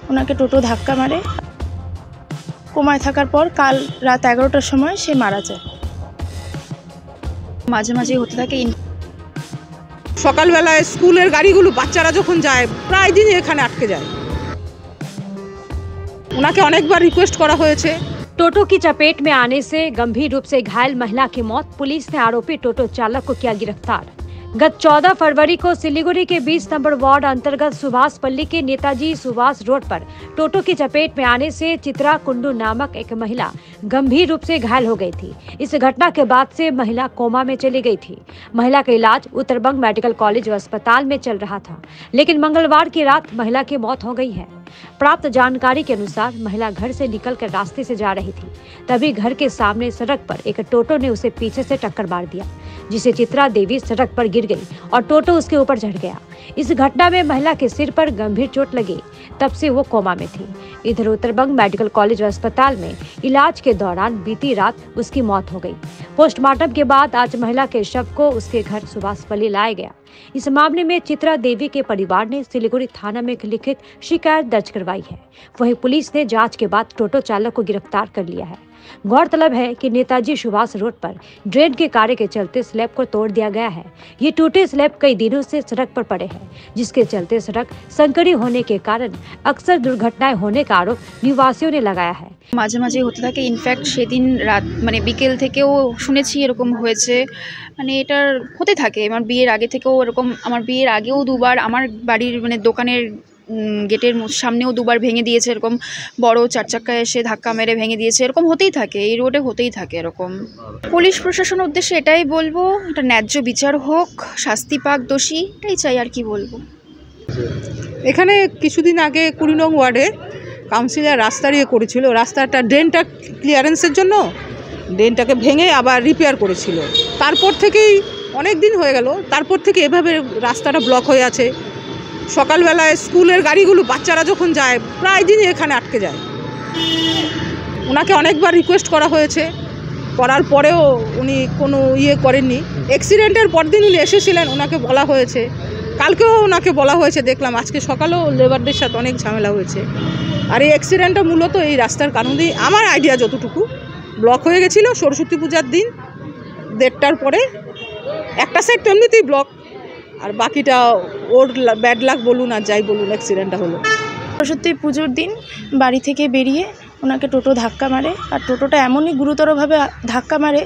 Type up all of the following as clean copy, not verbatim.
ওনাকে টোটো ধাক্কা মারে। কোমায় থাকার পর কাল রাত 11টার সময় সে মারা যায়। মাঝে মাঝে হতে থাকে। সকালবেলায় স্কুলের গাড়িগুলো বাচ্চারা যখন যায় প্রায় দিনই এখানে আটকে যায়। ওনাকে অনেকবার রিকোয়েস্ট করা হয়েছে। टोटो की चपेट में आने से गंभीर रूप से घायल महिला की मौत। पुलिस ने आरोपी टोटो चालक को किया गिरफ्तार। गत 14 फरवरी को सिलीगुड़ी के 20 नंबर वार्ड अंतर्गत सुभाष पल्ली के नेताजी सुभाष रोड पर टोटो की चपेट में आने से चित्रा कुंडू नामक एक महिला गंभीर रूप से घायल हो गई थी। इस घटना के बाद से महिला कोमा में चली गई थी। महिला का इलाज उत्तरबंग मेडिकल कॉलेज व अस्पताल में चल रहा था, लेकिन मंगलवार की रात महिला की मौत हो गई है। प्राप्त जानकारी के अनुसार महिला घर से निकलकर रास्ते से जा रही थी, तभी घर के सामने सड़क पर एक टोटो ने उसे पीछे से टक्कर मार दिया, जिसे चित्रा देवी सड़क पर गिर गई और टोटो उसके ऊपर चढ़ गया। इस घटना में महिला के सिर पर गंभीर चोट लगी, तब से वो कोमा में थी। इधर उत्तरबंग मेडिकल कॉलेज व अस्पताल में इलाज के दौरान बीती रात उसकी मौत हो गई। पोस्टमार्टम के बाद आज महिला के शव को उसके घर सुभाषपल्ली लाया गया। इस मामले में चित्रा देवी के परिवार ने सिलीगुड़ी थाना में एक लिखित शिकायत दर्ज करवाई है। वहीं पुलिस ने जांच के बाद टोटो चालक को गिरफ्तार कर लिया है। गौरतलब है कि नेताजी सुभाष रोड पर ड्रेन के कार्य के चलते स्लैब को तोड़ दिया गया है। ये टूटे स्लैब कई दिनों से सड़क पर पड़े हैं, जिसके चलते सड़क संकरी होने के कारण अक्सर दुर्घटनाएं होने का आरोप निवासियों ने लगाया है। মাঝে মাঝে হতে থাকে। ইনফ্যাক্ট সেদিন রাত বিকেল থেকেও শুনেছি এরকম হয়েছে। এটার হতে থাকে। আমার বিয়ের আগে থেকেও এরকম, আমার বিয়ের আগেও দুবার আমার বাড়ির দোকানের গেটের সামনেও দুবার ভেঙে দিয়েছে। এরকম বড় চারচাক্কা এসে ধাক্কা মেরে ভেঙে দিয়েছে। এরকম হতেই থাকে, এই রোডে হতেই থাকে এরকম। পুলিশ প্রশাসনের উদ্দেশ্যে এটাই বলবো, এটা ন্যায্য বিচার হোক, শাস্তি পাক দোষী, এটাই চাই। আর কি বলবো। এখানে কিছুদিন আগে 20 নং ওয়ার্ডে কাউন্সিলর রাস্তা করেছিল। রাস্তাটা ড্রেনটা ক্লিয়ারেন্সের জন্য ড্রেনটাকে ভেঙে আবার রিপেয়ার করেছিল। তারপর থেকেই অনেক দিন হয়ে গেল, তারপর থেকে এভাবে রাস্তাটা ব্লক হয়ে আছে। সকালবেলায় স্কুলের গাড়িগুলো বাচ্চারা যখন যায় প্রায় দিনই এখানে আটকে যায়। ওনাকে অনেকবার রিকোয়েস্ট করা হয়েছে, করার পরেও উনি কোনো করেননি। অ্যাক্সিডেন্টের পরদিন উনি এসেছিলেন, ওনাকে বলা হয়েছে, কালকেও ওনাকে বলা হয়েছে দেখলাম, আজকে সকালেও লেবারদের সাথে অনেক ঝামেলা হয়েছে। আর এই অ্যাক্সিডেন্টটা মূলত এই রাস্তার কারণেই, আমার আইডিয়া যতটুকু, ব্লক হয়ে গেছিলো সরস্বতী পূজার দিন 1:30টার পরে। একটা সাইড তো এমনিতেই ব্লক, আর বাকিটা ওর ব্যাড লাক বলুন আর যাই বলুন, অ্যাক্সিডেন্টটা হলো। সরস্বতী পুজোর দিন বাড়ি থেকে বেরিয়ে ওনাকে টোটো ধাক্কা মারে। আর টোটোটা এমনই গুরুতরভাবে ধাক্কা মারে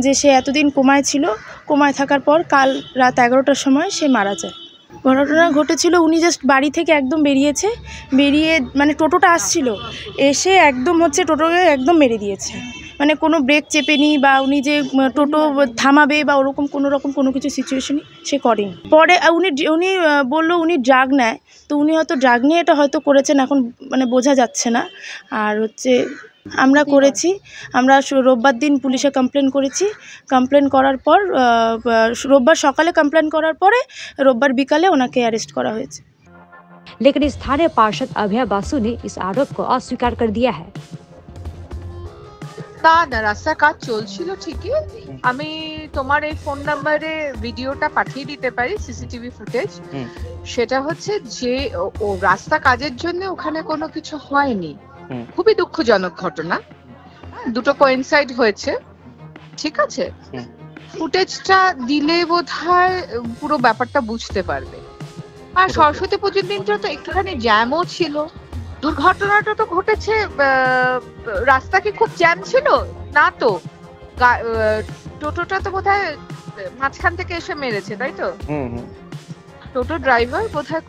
যে সে এতদিন কোমায় ছিল। কোমায় থাকার পর কাল রাত 11টার সময় সে মারা যায়। ঘটনা ঘটেছিল, উনি জাস্ট বাড়ি থেকে একদম বেরিয়ে টোটোটা আসছিল, এসে একদম টোটোকে একদম মেরে দিয়েছে। কোনো ব্রেক চেপেনি বা উনি যে টোটো থামাবে বা ওরকম কোনো কিছু সিচুয়েশনই সে করেনি। পরে উনি বললো উনি ড্রাগ নেয়, তো উনি হয়তো ড্রাগ নিয়ে এটা হয়তো করেছেন, এখন বোঝা যাচ্ছে না। আর আমরা করেছি, আমরা রোববার দিন পুলিশে কমপ্লেন করেছি। কমপ্লেন করার পর রোববার সকালে কমপ্লেন করার পরে রোববার বিকালে ওনাকে অ্যারেস্ট করা হয়েছে। लेकिन स्थानीय पार्षद अभय बासु ने इस आरोप को अस्वीकार कर दिया है। না, রাস্তার কাজ চলছিল ঠিকই। আমি তোমার এই ফোন নাম্বারে ভিডিওটা পাঠিয়ে দিতে পারি, সিসিটিভি ফুটেজ। সেটা হচ্ছে যে ও রাস্তা কাজের জন্য ওখানে কোনো কিছু হয়নি। খুবই দুঃখজনক ঘটনা, দুটো কোইনসাইড হয়েছে। ঠিক আছে, ফুটেজটা দিলে বোধহয় পুরো ব্যাপারটা বুঝতে পারবে। আর সরস্বতী পুজোর দিনটা তো একটুখানি জ্যামও ছিল। দুর্ঘটনাটা তো ঘটেছে, রাস্তা কি খুব জ্যাম ছিল না তো? টোটোটা তো বোধহয় মাঝখান থেকে এসে মেরেছে, তাই তো? টোটো ড্রাইভার বোধহয়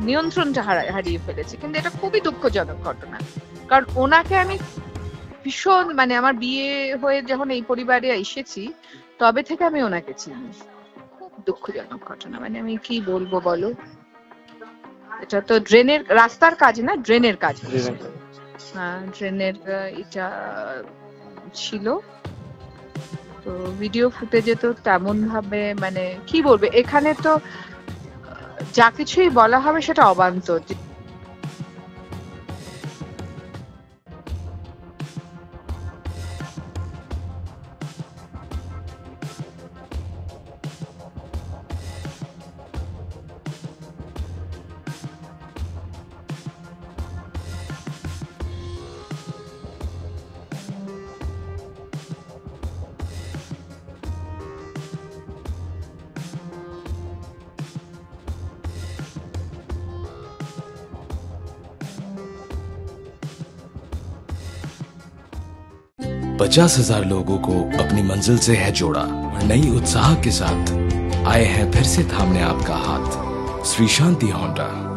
নিয়ন্ত্রণটা হারিয়ে ফেলেছে। কিন্তু এটা খুবই দুঃখজনক ঘটনা, কারণ ওনাকে আমি ভীষণ আমার বিয়ে হয়ে যখন এই পরিবারে এসেছি তবে থেকে আমি ওনাকে চিনি। খুব দুঃখজনক ঘটনা, আমি কি বলবো বলো। এটা তো ড্রেনের রাস্তার কাজ না, ড্রেনের কাজ। হ্যাঁ, ড্রেনের এটা ছিল। তো ভিডিও ফুটেজে তো তেমন ভাবে কি বলবে, এখানে তো যা কিছুই বলা হবে সেটা অবান্তর। 50,000 लोगों को अपनी मंजिल से है जोड़ा और नई उत्साह के साथ आए हैं फिर से थामने आपका हाथ। श्री शांति होंडा।